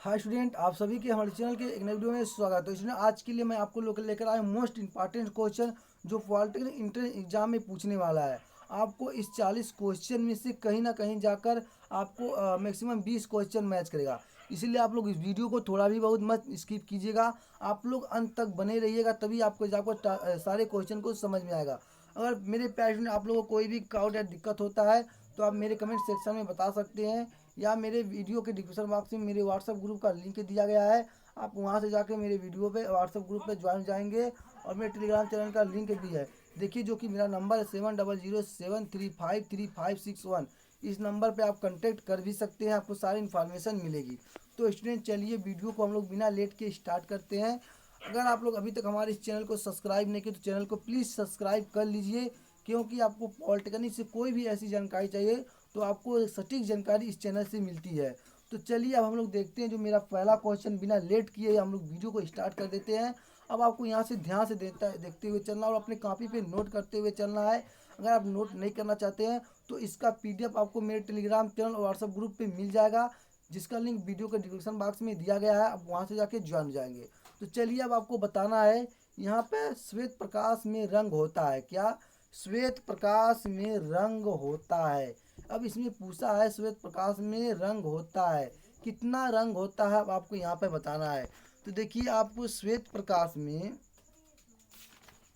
Hi student, आप सभी के हमारे चैनल के एक नए वीडियो में स्वागत है। तो स्टूडेंट, आज के लिए मैं आपको लोग लेकर आया मोस्ट इंपॉर्टेंट क्वेश्चन जो पॉलिटिकल इंटर एग्जाम में पूछने वाला है। आपको इस 40 क्वेश्चन में से कहीं ना कहीं जाकर आपको मैक्सिमम 20 क्वेश्चन मैच करेगा। इसीलिए आप लोग इस वीडियो को थोड़ा भी बहुत मत स्किप कीजिएगा। आप लोग अंत तक बने रहिएगा, तभी आपको जाकर सारे क्वेश्चन को समझ में आएगा। अगर मेरे प्यारे स्टूडेंट आप लोगों को कोई भी डाउट या दिक्कत होता है तो आप मेरे कमेंट सेक्शन में बता सकते हैं, या मेरे वीडियो के डिस्क्रिप्शन बॉक्स में मेरे व्हाट्सएप ग्रुप का लिंक दिया गया है। आप वहां से जाके मेरे वीडियो पे व्हाट्सएप ग्रुप पे ज्वाइन हो जाएंगे। और मेरे टेलीग्राम चैनल का लिंक भी है, देखिए, जो कि मेरा नंबर है 7007353561। इस नंबर पे आप कांटेक्ट कर भी सकते हैं, आपको सारी इन्फॉर्मेशन मिलेगी। तो स्टूडेंट, चलिए वीडियो को हम लोग बिना लेट के स्टार्ट करते हैं। अगर आप लोग अभी तक हमारे इस चैनल को सब्सक्राइब नहीं किए तो चैनल को प्लीज़ सब्सक्राइब कर लीजिए, क्योंकि आपको पॉलिटिकली से कोई भी ऐसी जानकारी चाहिए तो आपको सटीक जानकारी इस चैनल से मिलती है। तो चलिए अब हम लोग देखते हैं जो मेरा पहला क्वेश्चन, बिना लेट किए हम लोग वीडियो को स्टार्ट कर देते हैं। अब आपको यहाँ से ध्यान से देखते हुए चलना और अपने कॉपी पे नोट करते हुए चलना है। अगर आप नोट नहीं करना चाहते हैं तो इसका पीडीएफ आपको मेरे टेलीग्राम चैनल और व्हाट्सएप ग्रुप पे मिल जाएगा, जिसका लिंक वीडियो के डिस्क्रिप्शन बॉक्स में दिया गया है। आप वहाँ से जाके ज्वाइन हो जाएंगे। तो चलिए अब आपको बताना है, यहाँ पे श्वेत प्रकाश में रंग होता है क्या? श्वेत प्रकाश में रंग होता है। अब इसमें पूछा है श्वेत प्रकाश में रंग होता है, कितना रंग होता है अब आपको यहाँ पे बताना है। तो देखिए, आपको श्वेत प्रकाश में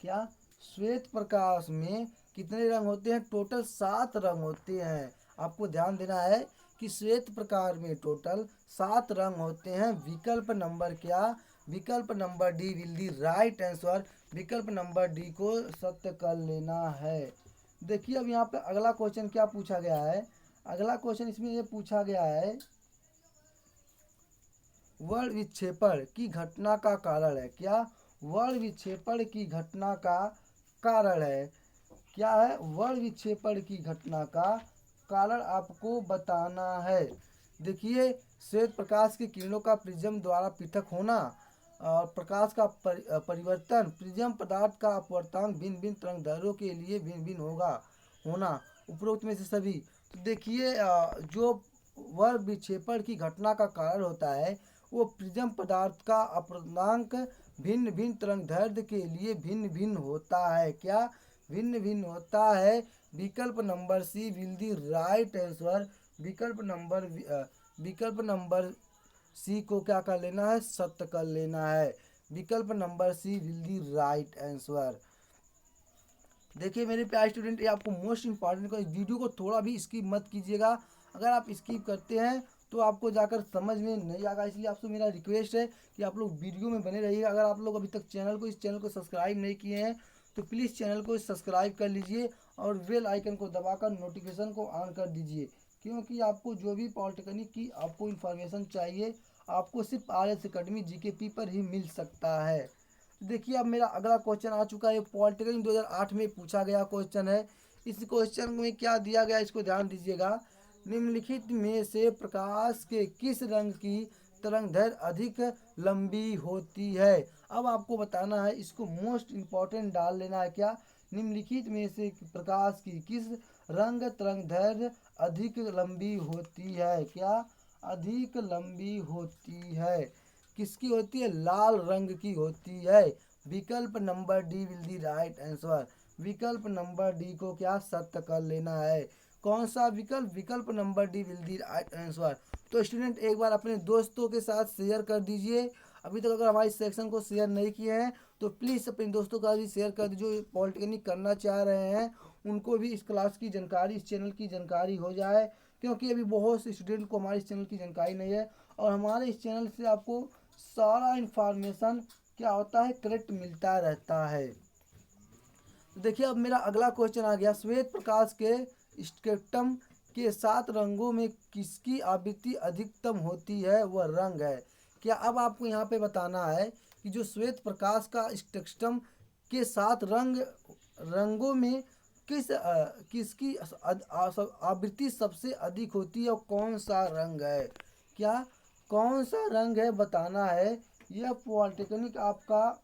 क्या, श्वेत प्रकाश में कितने रंग होते हैं? टोटल 7 रंग होते हैं। आपको ध्यान देना है कि श्वेत प्रकाश में टोटल 7 रंग होते हैं। विकल्प नंबर क्या? विकल्प number D will the right answer. विकल्प नंबर डी को सत्य कर लेना है। देखिए, अब यहाँ पे अगला क्वेश्चन क्या पूछा गया है। अगला क्वेश्चन इसमें ये पूछा गया है, वर्ण विक्षेपण की घटना का कारण है क्या? वर्ण विक्षेपण की घटना का कारण है क्या? है वर्ण विक्षेपण की घटना का कारण आपको बताना है। देखिए, श्वेत प्रकाश की किरणों का प्रिज्म द्वारा पृथक होना, और प्रकाश का परिवर्तन, प्रिज्म पदार्थ का अपवर्तनांक भिन्न भिन्न तरंगदैर्घ्यों के लिए भिन्न भिन्न होना, उपरोक्त में से सभी। तो देखिए, जो वर्ण विक्षेपण की घटना का कारण होता है वो प्रिज्म पदार्थ का अपवर्तनांक भिन्न भिन्न तरंगदैर्घ्य के लिए भिन्न भिन्न होता है क्या? भिन्न भिन्न होता है। विकल्प number C will the right answer. विकल्प नंबर सी को क्या कर लेना है? सत्य कर लेना है। विकल्प number C will the right answer. देखिए मेरे प्यारे स्टूडेंट, ये आपको मोस्ट इंपॉर्टेंट का, इस वीडियो को थोड़ा भी स्किप मत कीजिएगा। अगर आप स्किप करते हैं तो आपको जाकर समझ में नहीं आएगा, इसलिए आपसे मेरा रिक्वेस्ट है कि आप लोग वीडियो में बने रहिएगा। अगर आप लोग अभी तक इस चैनल को सब्सक्राइब नहीं किए हैं तो प्लीज़ चैनल को सब्सक्राइब कर लीजिए और बेल आइकन को दबाकर नोटिफिकेशन को ऑन कर दीजिए, क्योंकि आपको जो भी पॉलिटेक्निक की आपको इन्फॉर्मेशन चाहिए आपको सिर्फ RS अकेडमी GKP पर ही मिल सकता है। देखिए, अब मेरा अगला क्वेश्चन आ चुका है। पॉलिटिकल 2008 में पूछा गया क्वेश्चन है। इस क्वेश्चन में क्या दिया गया, इसको ध्यान दीजिएगा। निम्नलिखित में से प्रकाश के किस रंग की तरंगदैर्घ्य अधिक लंबी होती है? अब आपको बताना है, इसको मोस्ट इम्पॉर्टेंट डाल लेना है क्या? निम्नलिखित में से प्रकाश की किस रंग तरंगदैर्घ्य अधिक लंबी होती है? क्या अधिक लंबी होती है? किसकी होती है? लाल रंग की होती है। विकल्प number D will the right answer. विकल्प नंबर डी को क्या सत्य कर लेना है? कौन सा विकल्प? विकल्प number D will the right answer. तो स्टूडेंट, एक बार अपने दोस्तों के साथ शेयर कर दीजिए। अभी तक अगर हमारे सेक्शन को शेयर नहीं किए हैं तो प्लीज़ अपने दोस्तों का भी शेयर कर दीजिए, जो पॉलिटेक्निक करना चाह रहे हैं उनको भी इस क्लास की जानकारी, इस चैनल की जानकारी हो जाए, क्योंकि अभी बहुत से स्टूडेंट को हमारे इस चैनल की जानकारी नहीं है। और हमारे इस चैनल से आपको सारा इन्फॉर्मेशन क्या होता है, करेक्ट मिलता रहता है। तो देखिए, अब मेरा अगला क्वेश्चन आ गया, श्वेत प्रकाश के स्पेक्ट्रम के 7 रंगों में किसकी आवृत्ति अधिकतम होती है? वह रंग है क्या? अब आपको यहाँ पे बताना है कि जो श्वेत प्रकाश का स्पेक्ट्रम के 7 रंगों में किसकी आवृत्ति सबसे अधिक होती है और कौन सा रंग है? क्या कौन सा रंग है बताना है। यह पॉलिटेक्निक आपका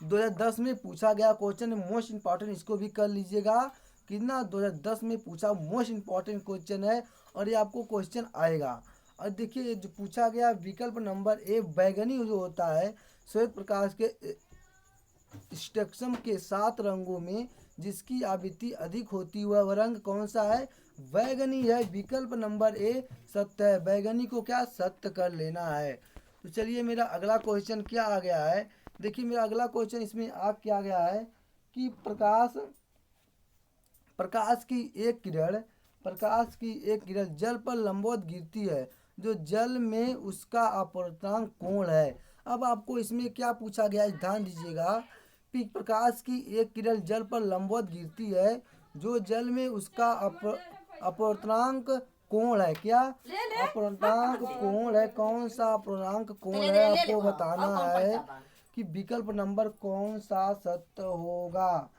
2010 में पूछा गया क्वेश्चन है, मोस्ट इंपॉर्टेंट, इसको भी कर लीजिएगा। कितना 2010 में पूछा मोस्ट इंपॉर्टेंट क्वेश्चन है और ये आपको क्वेश्चन आएगा। और देखिए जो पूछा गया विकल्प नंबर ए, बैगनी जो होता है श्वेत प्रकाश के स्पेक्ट्रम के 7 रंगों में जिसकी आवृत्ति अधिक होती है वह रंग कौन सा है? बैगनी है। विकल्प नंबर ए सत्य है। बैगनी को क्या सत्य कर लेना है। तो चलिए मेरा अगला क्वेश्चन क्या आ गया है। देखिए मेरा अगला क्वेश्चन इसमें आ क्या गया है कि प्रकाश की एक किरण जल पर लंबवत गिरती है जो जल में उसका अपवर्तनांक कोण है। अब आपको इसमें क्या पूछा गया है, ध्यान दीजिएगा कि प्रकाश की एक किरण जल पर लंबवत गिरती है जो जल में उसका अपवर्तनांक कोण है। क्या अपवर्तनांक कोण है? कौन सा अपवर्तनांक कोण है आपको बताना है कि विकल्प नंबर कौन सा सत्य होगा।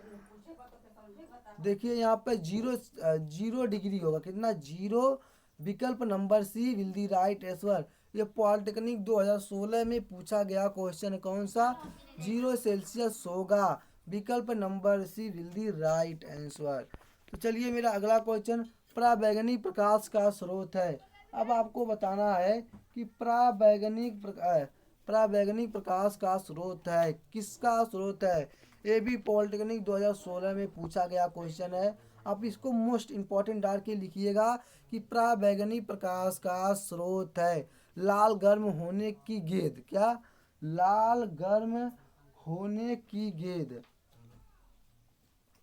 देखिए यहाँ पे जीरो डिग्री होगा। कितना? 0। विकल्प number C will the right answer. ये पॉलिटेक्निक 2016 में पूछा गया क्वेश्चन कौन सा? 0 सेल्सियस होगा। विकल्प number C will the right answer. तो चलिए मेरा अगला क्वेश्चन पराबैंगनी प्रकाश का स्रोत है। अब आपको बताना है कि पराबैंगनी प्रकाश का स्रोत है, किसका स्रोत है। ये भी पॉलिटेक्निक 2016 में पूछा गया क्वेश्चन है। आप इसको मोस्ट इम्पॉर्टेंट डाल के लिखिएगा कि पराबैंगनी प्रकाश का स्रोत है लाल गर्म होने की गेंद। क्या? लाल गर्म होने की गेंद।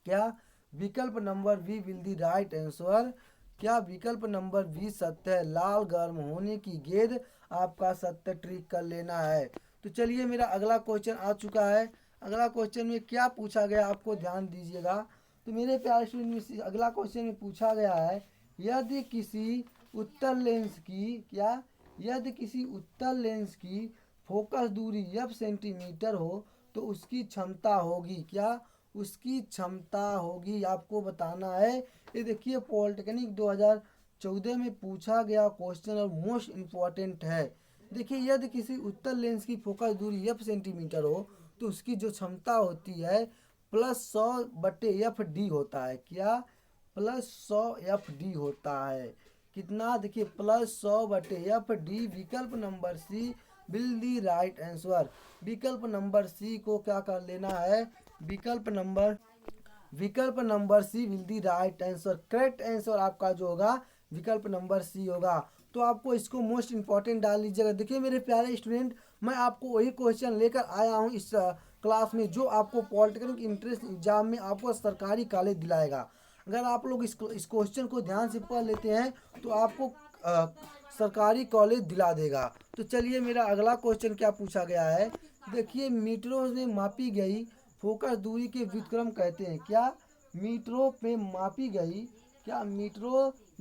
क्या? विकल्प number B will the right answer. क्या विकल्प नंबर बी सत्य है? लाल गर्म होने की गेंद आपका सत्य ट्रिक कर लेना है। तो चलिए मेरा अगला क्वेश्चन आ चुका है। अगला क्वेश्चन में क्या पूछा गया आपको ध्यान दीजिएगा। तो मेरे प्यारे स्टूडेंट में अगला क्वेश्चन में पूछा गया है यदि किसी उत्तल लेंस की फोकस दूरी f सेंटीमीटर हो तो उसकी क्षमता होगी। क्या? उसकी क्षमता होगी आपको बताना है। ये देखिए पॉलिटेक्निक 2014 में पूछा गया क्वेश्चन और मोस्ट इम्पॉर्टेंट है। देखिए यदि किसी उत्तल लेंस की फोकस दूरी f सेंटीमीटर हो तो उसकी जो क्षमता होती है +100/FD होता है। क्या? +100 FD होता है। कितना? देखिए +100/FD। विकल्प number C will the right answer. विकल्प नंबर सी को क्या कर लेना है? विकल्प number C will the right answer. Correct answer आपका जो होगा विकल्प नंबर सी होगा। तो आपको इसको मोस्ट इंपॉर्टेंट डाल लीजिएगा। देखिए मेरे प्यारे स्टूडेंट, मैं आपको वही क्वेश्चन लेकर आया हूँ इस क्लास में जो आपको पॉलिटेक्निक इंट्रेंस एग्जाम में आपको सरकारी कॉलेज दिलाएगा। अगर आप लोग इस क्वेश्चन को ध्यान से पढ़ लेते हैं तो आपको सरकारी कॉलेज दिला देगा। तो चलिए मेरा अगला क्वेश्चन क्या पूछा गया है। देखिए मीटरों में मापी गई फोकस दूरी के व्युत्क्रम कहते हैं। क्या? मीटरों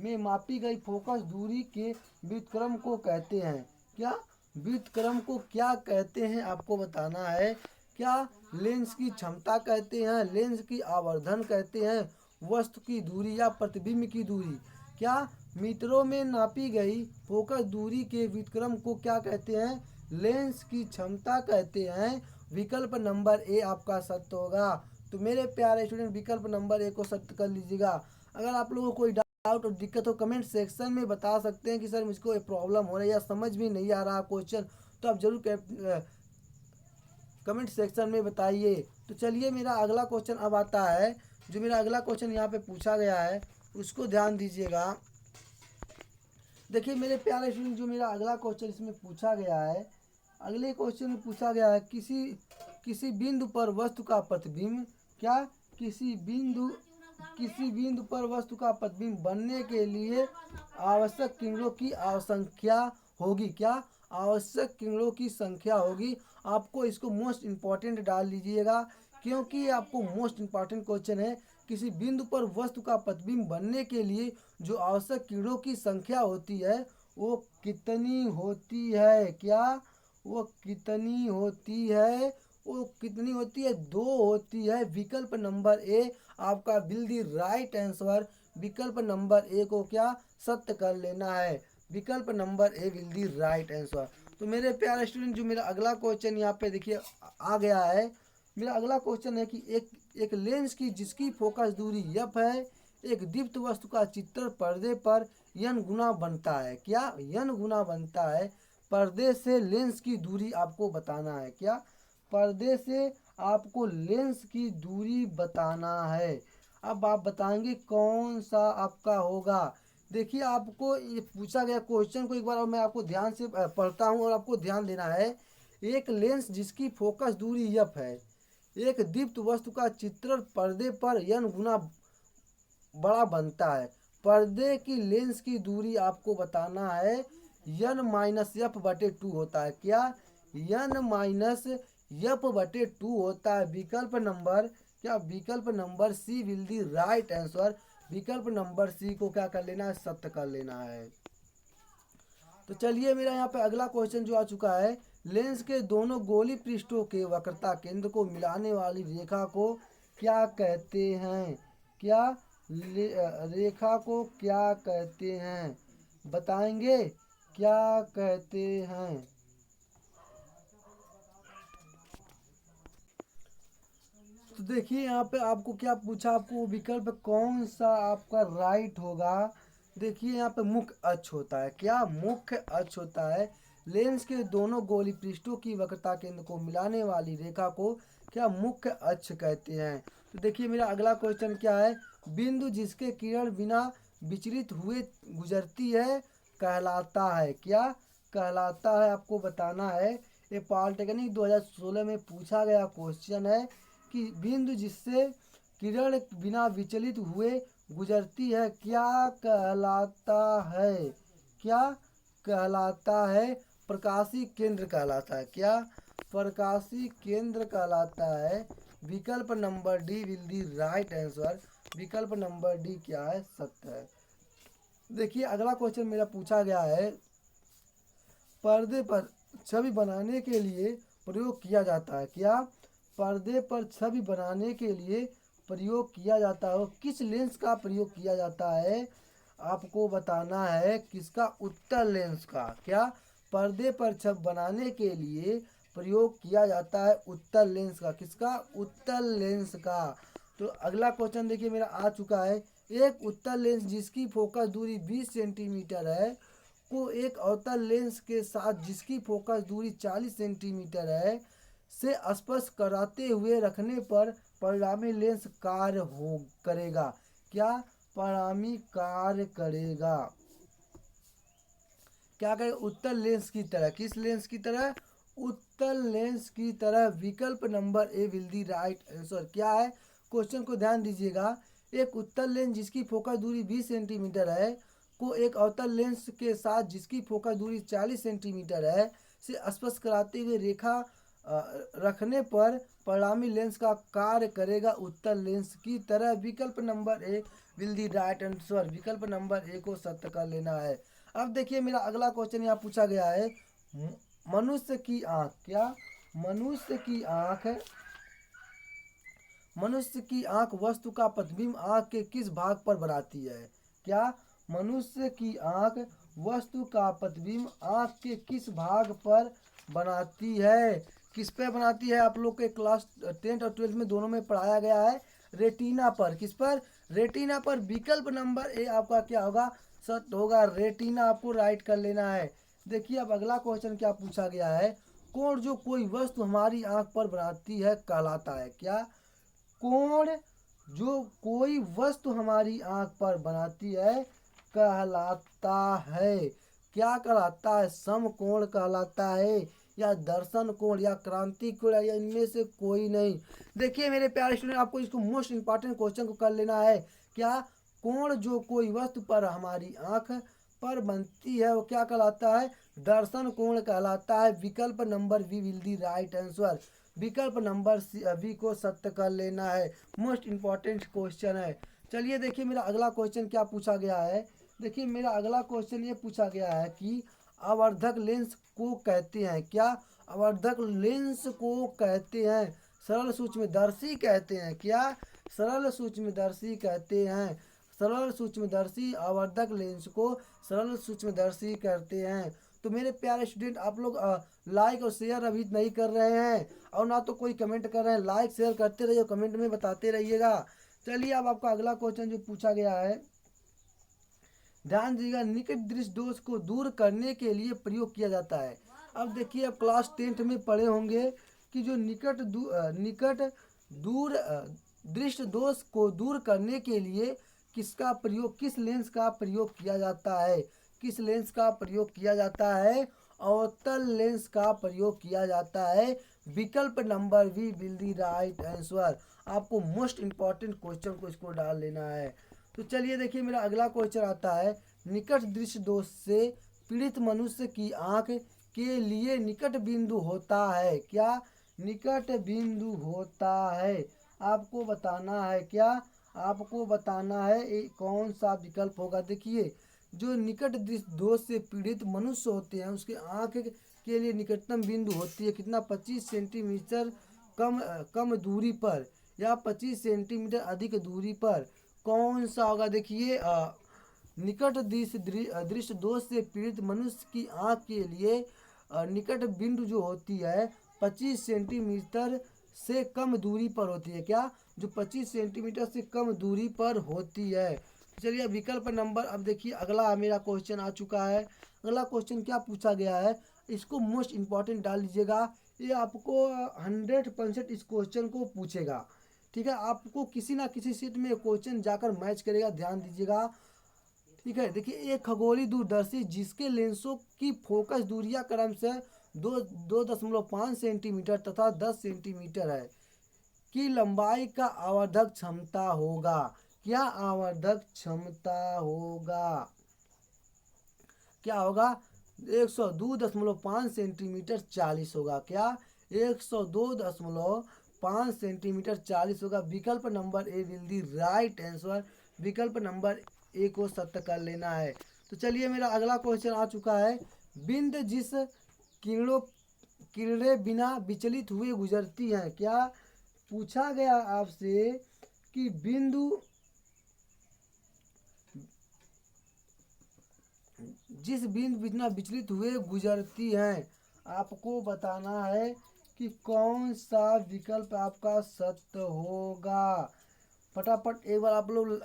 में मापी गई फोकस दूरी के व्युत्क्रम को कहते हैं। क्या? व्युत्क्रम को क्या कहते हैं आपको बताना है। क्या? लेंस की क्षमता कहते हैं, लेंस की आवर्धन कहते हैं, वस्तु की दूरी या प्रतिबिंब की दूरी। क्या? मीटरों में नापी गई फोकस दूरी के व्युत्क्रम को क्या कहते हैं? लेंस की क्षमता कहते हैं। विकल्प नंबर ए आपका सत्य होगा। तो मेरे प्यारे स्टूडेंट विकल्प नंबर ए को सत्य कर लीजिएगा। अगर आप लोगों को कोई डाउट और दिक्कत हो कमेंट सेक्शन में बता सकते हैं कि सर मुझको ये प्रॉब्लम हो रही है या समझ में नहीं आ रहा क्वेश्चन, तो आप जरूर कमेंट सेक्शन में बताइए। तो चलिए मेरा अगला क्वेश्चन अब आता है। जो मेरा अगला क्वेश्चन यहाँ पे पूछा गया है उसको ध्यान दीजिएगा। देखिए मेरे प्यारे स्टूडेंट, जो मेरा अगला क्वेश्चन इसमें पूछा गया है, अगले क्वेश्चन में पूछा गया है किसी बिंदु पर वस्तु का प्रतिबिंब। क्या? किसी बिंदु पर वस्तु का प्रतिबिंब बनने के लिए आवश्यक किरणों की संख्या होगी। क्या? आवश्यक किरणों की संख्या होगी। आपको इसको मोस्ट इम्पॉर्टेंट डाल लीजिएगा क्योंकि ये आपको मोस्ट इम्पॉर्टेंट क्वेश्चन है। किसी बिंदु पर वस्तु का प्रतिबिंब बनने के लिए जो आवश्यक किरणों की संख्या होती है वो कितनी होती है। क्या? वो कितनी होती है? वो कितनी होती है? 2 होती है। विकल्प नंबर ए आपका विल दी राइट आंसर। विकल्प नंबर ए को क्या सत्य कर लेना है। विकल्प number A will the right answer. तो मेरे प्यारे स्टूडेंट, जो मेरा अगला क्वेश्चन यहाँ पे देखिए आ गया है। मेरा अगला क्वेश्चन है कि एक लेंस की जिसकी फोकस दूरी f है, एक दीप्त वस्तु का चित्र पर्दे पर n गुना बनता है। क्या n गुना बनता है। पर्दे से लेंस की दूरी आपको बताना है। क्या पर्दे से आपको लेंस की दूरी बताना है। अब आप बताएंगे कौन सा आपका होगा। देखिए आपको ये पूछा गया क्वेश्चन को एक बार और मैं आपको ध्यान से पढ़ता हूँ और आपको ध्यान देना है। एक लेंस जिसकी फोकस दूरी f है, एक दीप्त वस्तु का चित्रण पर्दे पर n गुना बड़ा बनता है। पर्दे की लेंस की दूरी आपको बताना है। n माइनस एफ बटे टू होता है। क्या n माइनस एफ बटे टू होता है। विकल्प नंबर क्या विकल्प number C will the right answer. विकल्प नंबर सी को क्या कर लेना है, सत्य कर लेना है। तो चलिए मेरा यहाँ पे अगला क्वेश्चन जो आ चुका है, लेंस के दोनों गोली पृष्ठों के वक्रता केंद्र को मिलाने वाली रेखा को क्या कहते हैं। क्या रेखा को क्या कहते हैं, बताएंगे क्या कहते हैं। तो देखिए यहाँ पे आपको क्या पूछा, आपको विकल्प कौन सा आपका राइट होगा। देखिए यहाँ पे मुख्य अक्ष होता है। क्या मुख्य अक्ष होता है। लेंस के दोनों गोली पृष्ठों की वक्रता केंद्र को मिलाने वाली रेखा को क्या मुख्य अक्ष कहते हैं। तो देखिए मेरा अगला क्वेश्चन क्या है। बिंदु जिसके किरण बिना विचलित हुए गुजरती है कहलाता है। क्या कहलाता है आपको बताना है। ये पॉलिटेक्निक 2016 में पूछा गया क्वेश्चन है कि बिंदु जिससे किरण बिना विचलित हुए गुजरती है क्या कहलाता है। क्या कहलाता है। प्रकाशी केंद्र कहलाता है। क्या प्रकाशी केंद्र कहलाता है। विकल्प number D will the right answer. विकल्प नंबर डी क्या है, सत्य है। देखिए अगला क्वेश्चन मेरा पूछा गया है। पर्दे पर छवि बनाने के लिए प्रयोग किया जाता है। क्या पर्दे पर छवि बनाने के लिए प्रयोग किया जाता है। किस लेंस का प्रयोग किया जाता है आपको बताना है। किसका, उत्तल लेंस का। क्या पर्दे पर छवि बनाने के लिए प्रयोग किया जाता है उत्तल लेंस का। किसका, उत्तल लेंस का। तो अगला क्वेश्चन देखिए मेरा आ चुका है। एक उत्तल लेंस जिसकी फोकस दूरी 20 सेंटीमीटर है को एक अवतल लेंस के साथ जिसकी फोकस दूरी 40 सेंटीमीटर है से स्पर्श कराते हुए रखने पर परिणामी लेंस कार्य हो करेगा। क्या परिणामी कार्य करेगा। क्या करेगा, उत्तल लेंस की तरह। किस लेंस की तरह, उत्तल लेंस की तरह। विकल्प number A will the right answer. क्या है, क्वेश्चन को ध्यान दीजिएगा। एक उत्तल लेंस जिसकी फोकस दूरी 20 सेंटीमीटर है को एक अवतल लेंस के साथ जिसकी फोकस दूरी 40 सेंटीमीटर है से स्पर्श कराते हुए रेखा रखने पर परिणामी लेंस का कार्य करेगा उत्तल लेंस की तरह। विकल्प number A will the right answer. विकल्प नंबर ए को सत्य कर लेना है। अब देखिए मेरा अगला क्वेश्चन यहाँ पूछा गया है। मनुष्य की आंख। क्या मनुष्य की आंख, मनुष्य की आंख वस्तु का प्रतिबिंब आंख के किस भाग पर बनाती है। क्या मनुष्य की आंख वस्तु का प्रतिबिंब आंख के किस भाग पर बनाती है। किस पे बनाती है, आप लोग के क्लास 10th और 12th में दोनों में पढ़ाया गया है। रेटिना पर। किस पर, रेटिना पर। विकल्प नंबर ए आपका क्या होगा, सत्य होगा। रेटिना आपको राइट कर लेना है। देखिए अब अगला क्वेश्चन क्या पूछा गया है। कोण जो कोई वस्तु हमारी आंख पर बनाती है कहलाता है। क्या कोण जो कोई वस्तु हमारी आंख पर बनाती है कहलाता है। क्या कहलाता है, समकोण कहलाता है या दर्शन कोण या क्रांति कोण या इनमें से कोई नहीं। देखिए मेरे प्यारे स्टूडेंट, आपको इसको मोस्ट इंपॉर्टेंट क्वेश्चन को कर लेना है। क्या कोण जो कोई वस्तु पर हमारी आंख पर बनती है वो क्या कहलाता है, दर्शन कोण कहलाता है। विकल्प number B will the right answer. विकल्प नंबर बी को सत्य कर लेना है। मोस्ट इंपॉर्टेंट क्वेश्चन है। चलिए देखिए मेरा अगला क्वेश्चन क्या पूछा गया है। देखिए मेरा अगला क्वेश्चन ये पूछा गया है कि आवर्धक लेंस को कहते हैं। क्या आवर्धक लेंस को कहते हैं, सरल सूक्ष्मदर्शी कहते हैं। क्या सरल सूक्ष्मदर्शी कहते हैं। सरल सूक्ष्मदर्शी आवर्धक लेंस को सरल सूक्ष्मदर्शी कहते हैं। तो मेरे प्यारे स्टूडेंट, आप लोग लाइक और शेयर अभी नहीं कर रहे हैं और ना तो कोई कमेंट कर रहे हैं। लाइक शेयर करते रहिए, कमेंट में बताते रहिएगा। चलिए अब आपका अगला क्वेश्चन जो पूछा गया है। ध्यान दीजिएगा, निकट दृष्टि दोष को दूर करने के लिए प्रयोग किया जाता है। अब देखिए, आप क्लास 10th में पढ़े होंगे कि जो निकट दूर दृष्टि दोष को दूर करने के लिए किसका प्रयोग, किस लेंस का प्रयोग किया जाता है, किस लेंस का प्रयोग किया जाता है, अवतल लेंस का प्रयोग किया जाता है। विकल्प number B will the right answer. आपको मोस्ट इंपॉर्टेंट क्वेश्चन को इसको डाल लेना है। तो चलिए देखिए, मेरा अगला क्वेश्चन आता है, निकट दृष्टि दोष से पीड़ित मनुष्य की आंख के लिए निकट बिंदु होता है क्या, निकट बिंदु होता है। आपको बताना है क्या, आपको बताना है कौन सा विकल्प होगा। देखिए, जो निकट दृष्टि दोष से पीड़ित मनुष्य होते हैं उसके आंख के लिए निकटतम बिंदु होती है कितना, 25 सेंटीमीटर कम दूरी पर या 25 सेंटीमीटर अधिक दूरी पर। कौन सा होगा, देखिए निकट दृष्टि दोष से पीड़ित मनुष्य की आंख के लिए निकट बिंदु जो होती है 25 सेंटीमीटर से कम दूरी पर होती है क्या, जो 25 सेंटीमीटर से कम दूरी पर होती है। चलिए विकल्प नंबर, अब देखिए अगला मेरा क्वेश्चन आ चुका है। अगला क्वेश्चन क्या पूछा गया है, इसको मोस्ट इम्पॉर्टेंट डाल लीजिएगा, ये आपको 100% इस क्वेश्चन को पूछेगा। ठीक है, आपको किसी ना किसी सीट में क्वेश्चन जाकर मैच करेगा, ध्यान दीजिएगा। ठीक है, देखिए, एक खगोलीय दूरदर्शी जिसके लेंसों की फोकस दूरियां क्रमशः 2.5 सेंटीमीटर तथा 10 सेंटीमीटर है की लंबाई का आवर्धक क्षमता होगा। क्या आवर्धक क्षमता होगा, क्या होगा, 102.5 सेंटीमीटर 40 होगा क्या, 102.5 सेंटीमीटर 40 होगा। विकल्प number A will the right answer. विकल्प नंबर ए को सत्य कर लेना है। तो चलिए, मेरा अगला क्वेश्चन आ चुका है, बिंद जिस किरणों किरणें बिना विचलित हुए गुजरती हैं, क्या पूछा गया आपसे कि बिंदु जिस बिंदु बिना विचलित हुए गुजरती हैं, आपको बताना है कि कौन सा विकल्प आपका सत्य होगा। फटाफट एक बार आप लोग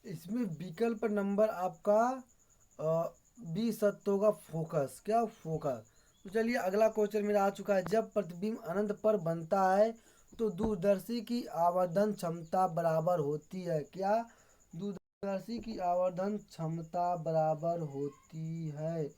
इसमें विकल्प नंबर आपका बी सत्य होगा, फोकस, क्या फोकस। तो चलिए अगला क्वेश्चन मेरा आ चुका है, जब प्रतिबिंब अनंत पर बनता है तो दूरदर्शी की आवर्धन क्षमता बराबर होती है क्या, दूरदर्शी की आवर्धन क्षमता बराबर होती है।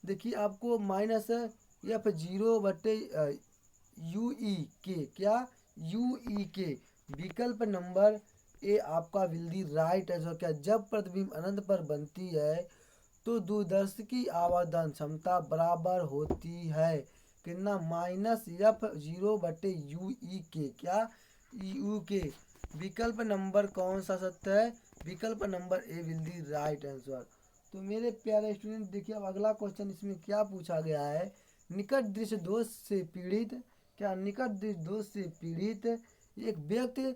देखिए, आपको -F0/UE के, क्या UE के। विकल्प नंबर ए आपका विल दी राइट आंसर। क्या, जब प्रतिबिंब अनंत पर बनती है तो दूरदर्शी की आवर्धन क्षमता बराबर होती है कितना, -F0/UE के, क्या यू के। विकल्प नंबर कौन सा सत्य है, विकल्प number A will the right answer. तो मेरे प्यारे स्टूडेंट, देखिए अब अगला क्वेश्चन इसमें क्या पूछा गया है, निकट दृष्टि दोष से पीड़ित, क्या निकट दृष्टि दोष से पीड़ित एक व्यक्ति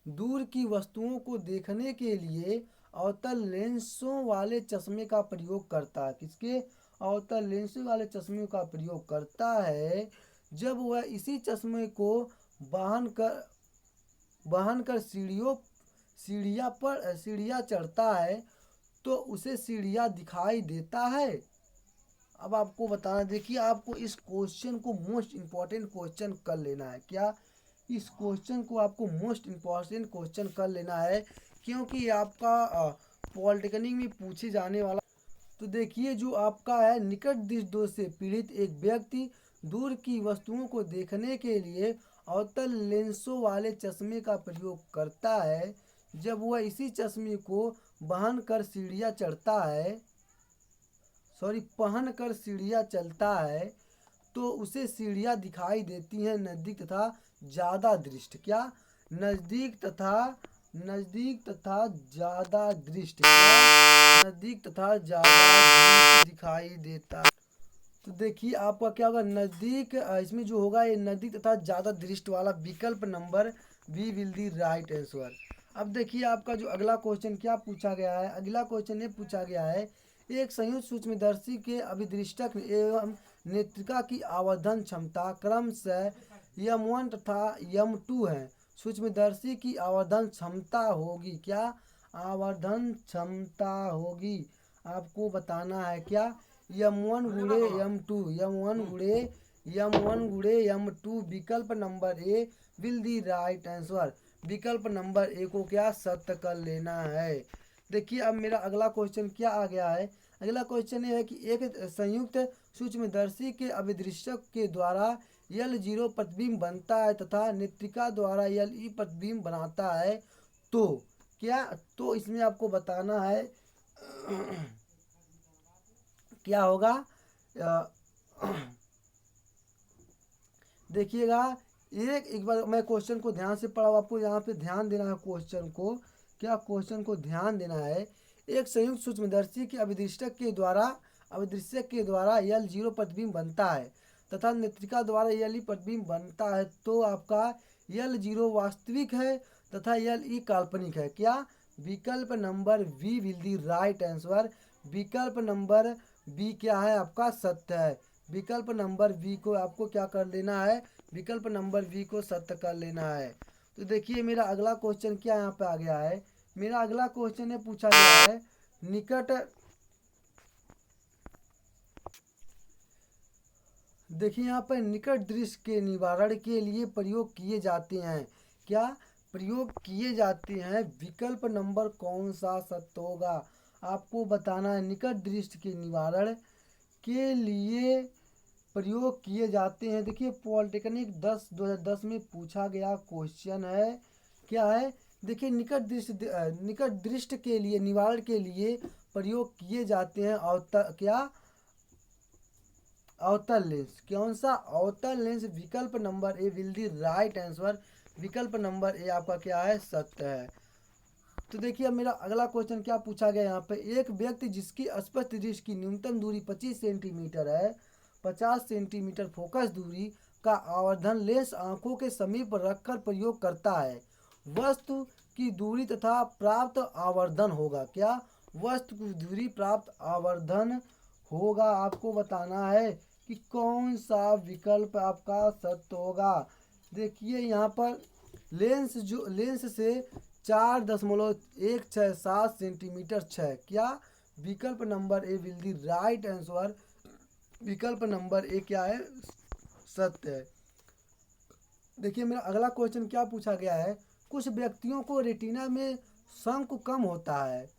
दूर की वस्तुओं को देखने के लिए अवतल लेंसों वाले चश्मे का प्रयोग करता है, किसके, अवतल लेंसों वाले चश्मे का प्रयोग करता है। जब वह इसी चश्मे को वाहन कर सीढ़ियाँ चढ़ता है तो उसे सीढ़ियाँ दिखाई देता है। अब आपको बताना, देखिए आपको इस क्वेश्चन को मोस्ट इम्पॉर्टेंट क्वेश्चन कर लेना है, क्या इस क्वेश्चन को आपको मोस्ट इम्पॉर्टेंट क्वेश्चन कर लेना है, क्योंकि ये आपका पॉलिटेक्निक में पूछे जाने वाला। तो देखिए, जो आपका है, निकट दृष्टि दोष से पीड़ित एक व्यक्ति दूर की वस्तुओं को देखने के लिए अवतल लेंसों वाले चश्मे का प्रयोग करता है। जब वह इसी चश्मे को पहन कर सीढ़ियाँ चलता है तो उसे सीढ़ियाँ दिखाई देती हैं नज़दीक तथा ज़्यादा दृष्ट, क्या नज़दीक तथा ज़्यादा दृष्ट, क्या नज़दीक तथा ज़्यादा दृष्ट दिखाई देता। तो देखिए आपका क्या होगा, नज़दीक, इसमें जो होगा ये नज़दीक तथा ज़्यादा दृष्ट वाला विकल्प number B will the right answer. अब देखिए आपका जो अगला क्वेश्चन क्या पूछा गया है, अगला क्वेश्चन ये पूछा गया है, एक संयुक्त सूक्ष्मदर्शी के अभिदृष्टक एवं नेत्रिका की आवर्धन क्षमता क्रमशः M1 तथा M2 है। सूक्ष्मदर्शी की आवर्धन क्षमता होगी, क्या आवर्धन क्षमता होगी, आपको बताना है क्या, m1 गुणे m2, m1 गुणे m2, विकल्प number A will the right answer. विकल्प नंबर ए को क्या सत्य कर लेना है। देखिए अब मेरा अगला क्वेश्चन क्या आ गया है। अगला क्वेश्चन ये है कि एक संयुक्त सूक्ष्मदर्शी के अभिदृश्यक के द्वारा L0 प्रतिबिंब बनता है तथा नेत्रिका द्वारा LE प्रतिबिंब बनाता है, तो क्या, तो इसमें आपको बताना है क्या होगा। देखिएगा, एक बार मैं क्वेश्चन को ध्यान से पढ़ा, आपको यहाँ पे ध्यान देना है क्वेश्चन को, क्या क्वेश्चन को ध्यान देना है। एक संयुक्त सूक्ष्मदर्शी के अभिदृश्यक के द्वारा L0 प्रतिबिंब बनता है तथा नेत्रिका द्वारा LE प्रतिबिंब बनता है, तो आपका L0 वास्तविक है तथा LE काल्पनिक है, क्या। विकल्प number B will the right answer. विकल्प नंबर बी क्या है आपका सत्य है। विकल्प नंबर बी को आपको क्या कर लेना है, विकल्प नंबर बी को सत्य कर लेना है। तो देखिए मेरा अगला क्वेश्चन क्या यहाँ पे आ गया है। मेरा अगला क्वेश्चन है, पूछा गया है निकट, देखिए यहाँ पर निकट दृश्य के निवारण के लिए प्रयोग किए जाते हैं, क्या प्रयोग किए जाते हैं। विकल्प नंबर कौन सा सत्य होगा, आपको बताना है। निकट दृष्टि के निवारण के लिए प्रयोग किए जाते हैं। देखिए पॉलिटेक्निक 2010 में पूछा गया क्वेश्चन है, क्या है। देखिए निकट दृष्टि के लिए निवारण के लिए प्रयोग किए जाते हैं अवतल लेंस। कौन सा, अवतल लेंस। विकल्प number A will the right answer. विकल्प नंबर ए आपका क्या है सत्य है। तो देखिए अब मेरा अगला क्वेश्चन क्या पूछा गया यहाँ पे। एक व्यक्ति जिसकी स्पष्ट दृष्टि की न्यूनतम दूरी 25 सेंटीमीटर है, 50 सेंटीमीटर फोकस दूरी का आवर्धन लेंस आंखों के समीप रखकर प्रयोग करता है, वस्तु की दूरी तथा प्राप्त आवर्धन होगा, क्या। वस्तु की दूरी प्राप्त आवर्धन होगा, आपको बताना है कि कौन सा विकल्प आपका सत्य होगा। देखिए यहाँ पर लेंस से 4.167 सेंटीमीटर छः, क्या। विकल्प number A will the right answer. विकल्प नंबर ए क्या है सत्य है। देखिए मेरा अगला क्वेश्चन क्या पूछा गया है। कुछ व्यक्तियों को रेटिना में शंकु कम होता है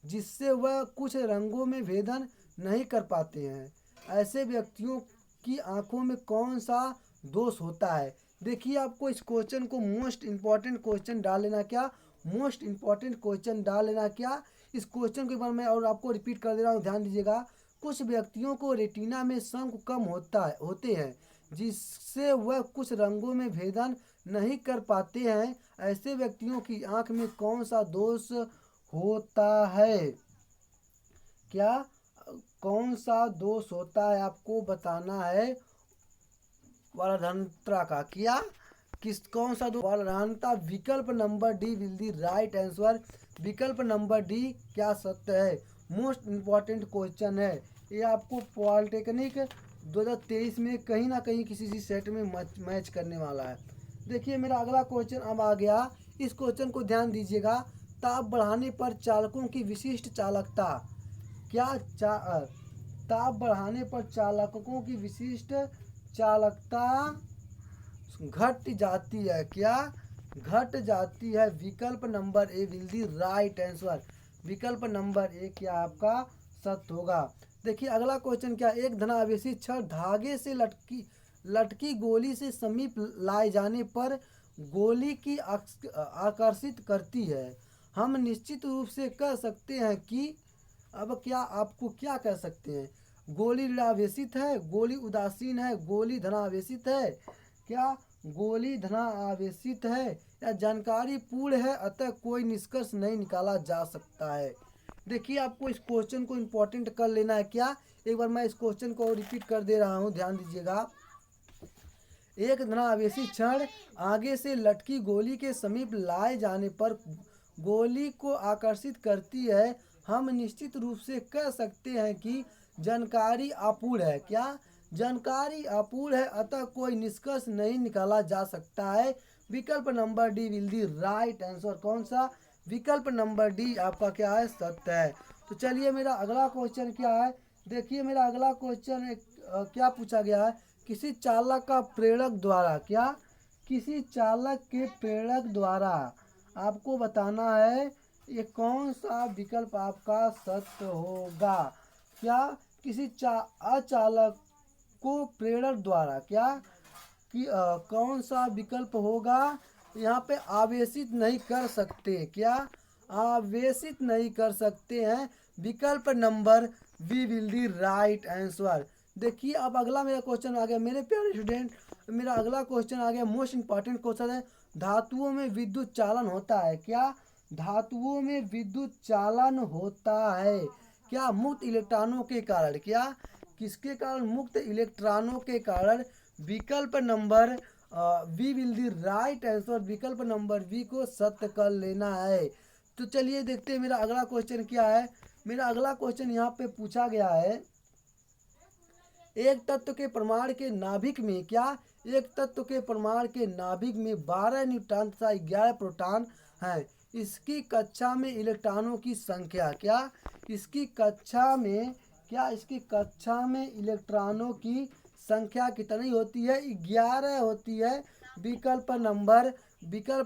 जिससे वह कुछ रंगों में भेदन नहीं कर पाते हैं, ऐसे व्यक्तियों की आंखों में कौन सा दोष होता है। देखिए आपको इस क्वेश्चन को मोस्ट इम्पॉर्टेंट क्वेश्चन डाल लेना, क्या मोस्ट इम्पॉर्टेंट क्वेश्चन डाल लेना, क्या। इस क्वेश्चन के बारे में और आपको रिपीट कर दे रहा हूँ, ध्यान दीजिएगा। कुछ व्यक्तियों को रेटिना में शंकु कम होते हैं जिससे वह कुछ रंगों में भेदन नहीं कर पाते हैं, ऐसे व्यक्तियों की आंख में कौन सा दोष होता है, क्या। कौन सा दोष होता है आपको बताना है। वरधंत्रा का, क्या कौन सा दोष, वरधंता। विकल्प number D will the right answer. विकल्प नंबर डी क्या सत्य है। मोस्ट इम्पॉर्टेंट क्वेश्चन है ये, आपको पॉलिटेक्निक 2023 में कहीं ना कहीं किसी सेट में मैच करने वाला है। देखिए मेरा अगला क्वेश्चन अब आ गया, इस क्वेश्चन को ध्यान दीजिएगा। ताप बढ़ाने पर चालकों की विशिष्ट चालकता, क्या ताप बढ़ाने पर चालकों की विशिष्ट चालकता घट जाती है, क्या घट जाती है। विकल्प number A will the right answer. विकल्प नंबर ए क्या आपका सत्य होगा। देखिए अगला क्वेश्चन क्या, एक धनावेशी छड़ धागे से लटकी गोली से समीप लाए जाने पर गोली की आकर्षित करती है, हम निश्चित रूप से कह सकते हैं कि, अब क्या आपको क्या कह सकते हैं। गोली ऋणावेशित है, गोली उदासीन है, गोली धनावेशित है, क्या गोली धनावेशित है, या जानकारी पूर्ण है अतः कोई निष्कर्ष नहीं निकाला जा सकता है। देखिए आपको इस क्वेश्चन को इम्पोर्टेंट कर लेना है, क्या। एक बार मैं इस क्वेश्चन को रिपीट कर दे रहा हूँ, ध्यान दीजिएगा। एक धनावेशी क्षण आगे से लटकी गोली के समीप लाए जाने पर गोली को आकर्षित करती है, हम निश्चित रूप से कह सकते हैं कि जानकारी अपूर्ण है, क्या जानकारी अपूर्ण है अतः कोई निष्कर्ष नहीं निकाला जा सकता है। विकल्प number D will the right answer. कौन सा, विकल्प नंबर डी आपका क्या है, सत्य है। तो चलिए मेरा अगला क्वेश्चन क्या है, देखिए मेरा अगला क्वेश्चन क्या पूछा गया है, किसी चालक का प्रेरक द्वारा, क्या, किसी चालक के प्रेरक द्वारा आपको बताना है ये कौन सा विकल्प आपका सत्य होगा। क्या, किसी अचालक को प्रेरक द्वारा, क्या कि कौन सा विकल्प होगा, यहाँ पे आवेशित नहीं कर सकते, क्या आवेशित नहीं कर सकते हैं, विकल्प number B will the right answer. देखिए अब अगला मेरा क्वेश्चन आ गया मेरे प्यारे स्टूडेंट, मेरा अगला क्वेश्चन आ गया, मोस्ट इंपॉर्टेंट क्वेश्चन है, धातुओं में विद्युत चालन होता है, क्या धातुओं में विद्युत चालन होता है, क्या मुक्त इलेक्ट्रॉनों के कारण, क्या किसके कारण, मुक्त इलेक्ट्रॉनों के कारण, विकल्प number B will the right answer, विकल्प नंबर वी को सत्य कर लेना है। तो चलिए देखते हैं मेरा अगला क्वेश्चन क्या है, मेरा अगला क्वेश्चन यहाँ पे पूछा गया है, एक तत्व के परमाणु के नाभिक में, क्या एक तत्व के परमाणु के नाभिक में 12 न्यूट्रॉन तथा 11 प्रोटॉन हैं, इसकी कक्षा में इलेक्ट्रॉनों की संख्या, क्या इसकी कक्षा में, क्या इसकी कक्षा में इलेक्ट्रॉनों की संख्या कितनी होती है, 11 होती है, विकल्प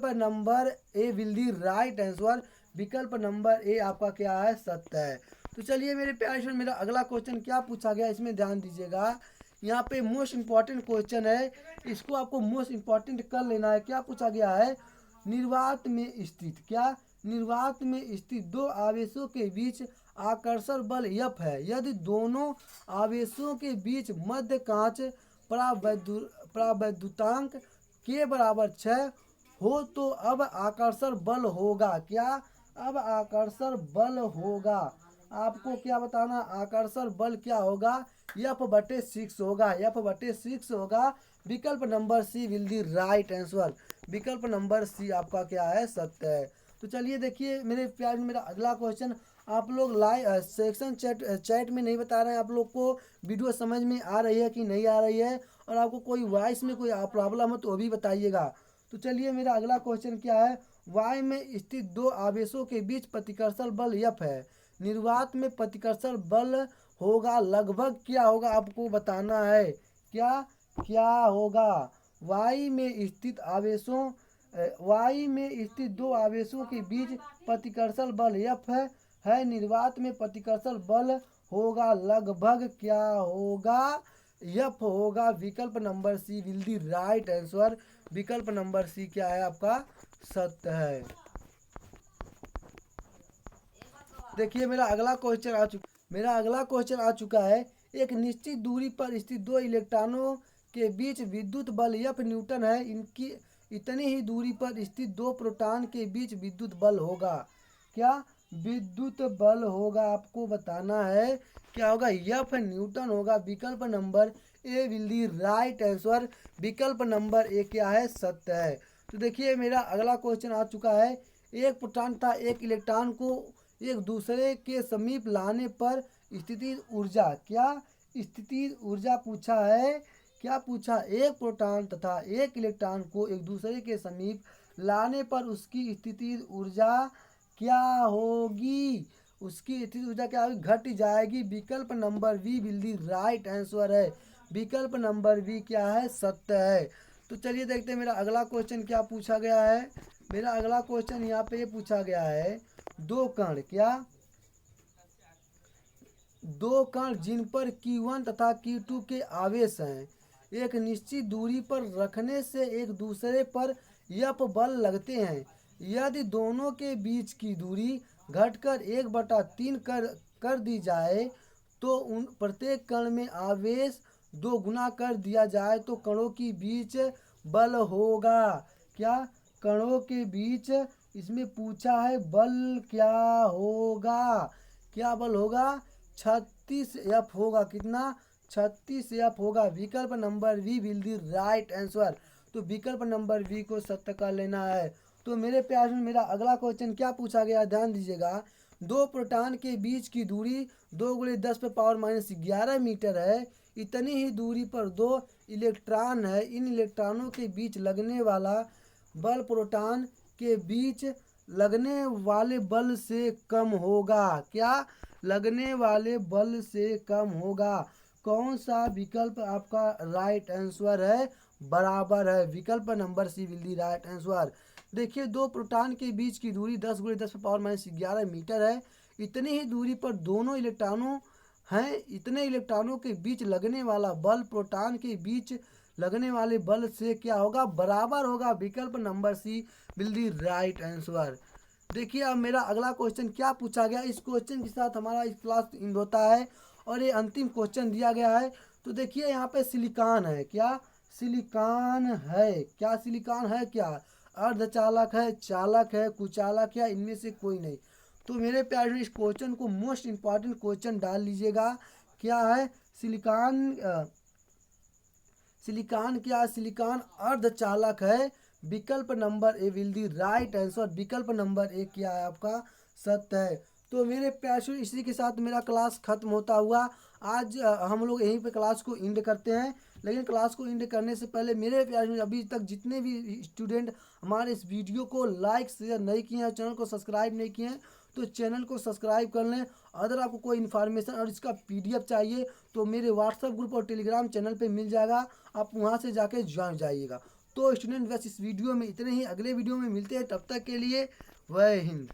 number A will the right answer, विकल्प नंबर ए आपका क्या है, सत्य है। तो चलिए मेरे प्यारे स्टूडेंट, मेरा अगला क्वेश्चन क्या पूछा गया इसमें ध्यान दीजिएगा, यहाँ पे मोस्ट इंपॉर्टेंट क्वेश्चन है, इसको आपको मोस्ट इंपॉर्टेंट कर लेना है। क्या पूछा गया है, निर्वात में स्थित, क्या निर्वात में स्थित दो आवेशों के बीच आकर्षण बल F है, यदि दोनों आवेशों के बीच मध्य कांच प्रावैद्युतांक के बराबर 6 हो तो अब आकर्षण बल होगा, क्या अब आकर्षण बल होगा, आपको क्या बताना, आकर्षण बल क्या होगा, F/6 होगा, F/6 होगा, विकल्प number C will the right answer, विकल्प नंबर सी आपका क्या है, सत्य है। तो चलिए देखिए मेरे प्यार, मेरा अगला क्वेश्चन, आप लोग लाइव सेक्शन चैट में नहीं बता रहे हैं आप लोग को वीडियो समझ में आ रही है कि नहीं आ रही है, और आपको कोई वॉइस में कोई प्रॉब्लम हो तो वो भी बताइएगा। तो चलिए मेरा अगला क्वेश्चन क्या है, वाई में स्थित दो आवेशों के बीच प्रतिकर्षण बल F है, निर्वात में प्रतिकर्षण बल होगा लगभग क्या होगा, आपको बताना है, क्या क्या होगा, वाई में स्थित आवेशों वाई में स्थित दो आवेशों के बीच प्रतिकर्षण बल F है, निर्वात में प्रतिकर्षण बल होगा लगभग क्या होगा, F होगा, विकल्प number C will the right answer, विकल्प नंबर सी क्या है आपका, सत्य है। देखिए मेरा अगला क्वेश्चन आ चुका है, एक निश्चित दूरी पर स्थित दो इलेक्ट्रॉनों के बीच विद्युत बल F न्यूटन है, इनकी इतनी ही दूरी पर स्थित दो प्रोटॉन के बीच विद्युत बल होगा, क्या विद्युत बल होगा, आपको बताना है क्या होगा, F न्यूटन होगा, विकल्प number A will the right answer, विकल्प नंबर ए क्या है, सत्य है। तो देखिए मेरा अगला क्वेश्चन आ चुका है, एक प्रोटॉन तथा एक इलेक्ट्रॉन को एक दूसरे के समीप लाने पर स्थिति ऊर्जा, क्या स्थिति ऊर्जा पूछा है, क्या पूछा, एक प्रोटॉन तथा एक इलेक्ट्रॉन को एक दूसरे के समीप लाने पर उसकी स्थिति ऊर्जा क्या होगी, उसकी स्थिति ऊर्जा क्या होगी, घट जाएगी, विकल्प number B will the right answer है, विकल्प नंबर वी क्या है, सत्य है। तो चलिए देखते हैं मेरा अगला क्वेश्चन क्या पूछा गया है, मेरा अगला क्वेश्चन यहाँ पे ये पूछा गया है, दो कण, क्या दो कण जिन पर Q1 तथा Q2 के आवेश हैं, एक निश्चित दूरी पर रखने से एक दूसरे पर F बल लगते हैं, यदि दोनों के बीच की दूरी घटकर 1/3 कर दी जाए तो उन प्रत्येक कण में आवेश 2 गुना कर दिया जाए तो कणों के बीच बल होगा, क्या कणों के बीच इसमें पूछा है बल क्या होगा, क्या बल होगा, 36F होगा, कितना 36F होगा, विकल्प number B will the right answer, तो विकल्प नंबर वी को सत्य कर लेना है। तो मेरे प्यार में मेरा अगला क्वेश्चन क्या पूछा गया, ध्यान दीजिएगा, दो प्रोटॉन के बीच की दूरी 2 × 10⁻⁻11 मीटर है, इतनी ही दूरी पर दो इलेक्ट्रॉन है, इन इलेक्ट्रॉनों के बीच लगने वाला बल प्रोटॉन के बीच लगने वाले बल से कम होगा। क्या? लगने वाले बल से कम होगा। कौन सा विकल्प आपका राइट आंसर है? बराबर है। विकल्प number C will the right answer. देखिए, दो प्रोटॉन के बीच की दूरी 10 × 10⁻11 मीटर है। इतनी ही दूरी पर दोनों इलेक्ट्रॉनों हैं। इतने इलेक्ट्रॉनों के बीच लगने वाला बल प्रोटॉन के बीच लगने वाले बल से क्या होगा? बराबर होगा। विकल्प number C will the right answer. देखिए, अब मेरा अगला क्वेश्चन क्या पूछा गया। इस क्वेश्चन के साथ हमारा इस क्लास इंड होता है और ये अंतिम क्वेश्चन दिया गया है। तो देखिए, यहाँ पे सिलिकॉन है। क्या? सिलिकॉन है। क्या सिलिकॉन है? क्या अर्धचालक है, चालक है, कुचालक है, इनमें से कोई नहीं। तो मेरे प्यारे इस क्वेश्चन को मोस्ट इंपॉर्टेंट क्वेश्चन डाल लीजिएगा। क्या है? सिलिकॉन सिलिकॉन क्या है? सिलिकॉन अर्धचालक है। विकल्प number A will the right answer. विकल्प नंबर ए क्या है आपका? सत्य है। तो मेरे प्यारे इसी के साथ मेरा क्लास खत्म होता हुआ आज हम लोग यहीं पे क्लास को एंड करते हैं। लेकिन क्लास को एंड करने से पहले मेरे प्यारे अभी तक जितने भी स्टूडेंट हमारे इस वीडियो को लाइक शेयर नहीं किए हैं, चैनल को सब्सक्राइब नहीं किए हैं, तो चैनल को सब्सक्राइब कर लें। अगर आपको कोई इन्फॉर्मेशन और इसका पीडीएफ चाहिए तो मेरे व्हाट्सएप ग्रुप और टेलीग्राम चैनल पे मिल जाएगा। आप वहाँ से जाके ज्वाइन जाइएगा। तो स्टूडेंट बस इस वीडियो में इतने ही। अगले वीडियो में मिलते हैं, तब तक के लिए जय हिंद।